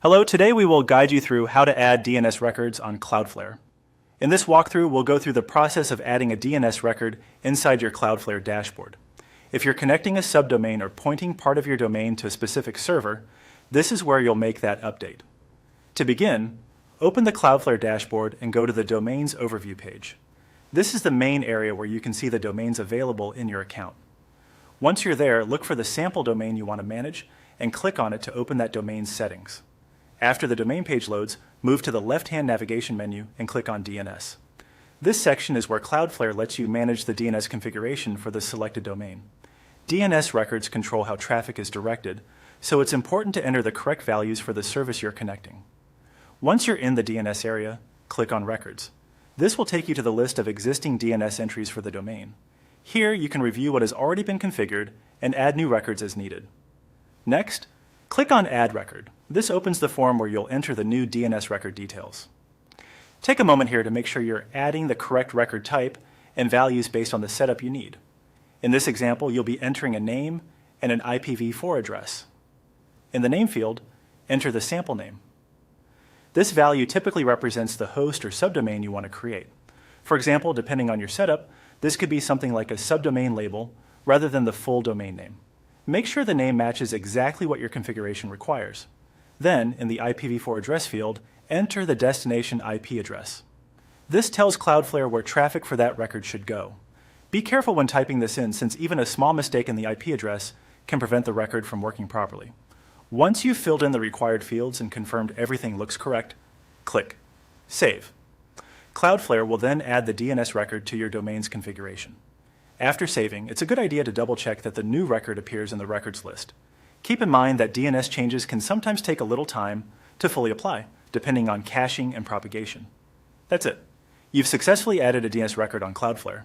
Hello, today we will guide you through how to add DNS records on Cloudflare. In this walkthrough, we'll go through the process of adding a DNS record inside your Cloudflare dashboard. If you're connecting a subdomain or pointing part of your domain to a specific server, this is where you'll make that update. To begin, open the Cloudflare dashboard and go to the Domains Overview page. This is the main area where you can see the domains available in your account. Once you're there, look for the sample domain you want to manage and click on it to open that domain's settings. After the domain page loads, move to the left-hand navigation menu and click on DNS. This section is where Cloudflare lets you manage the DNS configuration for the selected domain. DNS records control how traffic is directed, so it's important to enter the correct values for the service you're connecting. Once you're in the DNS area, click on Records. This will take you to the list of existing DNS entries for the domain. Here, you can review what has already been configured and add new records as needed. Next, click on Add Record. This opens the form where you'll enter the new DNS record details. Take a moment here to make sure you're adding the correct record type and values based on the setup you need. In this example, you'll be entering a name and an IPv4 address. In the name field, enter the sample name. This value typically represents the host or subdomain you want to create. For example, depending on your setup, this could be something like a subdomain label rather than the full domain name. Make sure the name matches exactly what your configuration requires. Then, in the IPv4 address field, enter the destination IP address. This tells Cloudflare where traffic for that record should go. Be careful when typing this in, since even a small mistake in the IP address can prevent the record from working properly. Once you've filled in the required fields and confirmed everything looks correct, click Save. Cloudflare will then add the DNS record to your domain's configuration. After saving, it's a good idea to double-check that the new record appears in the records list. Keep in mind that DNS changes can sometimes take a little time to fully apply, depending on caching and propagation. That's it. You've successfully added a DNS record on Cloudflare.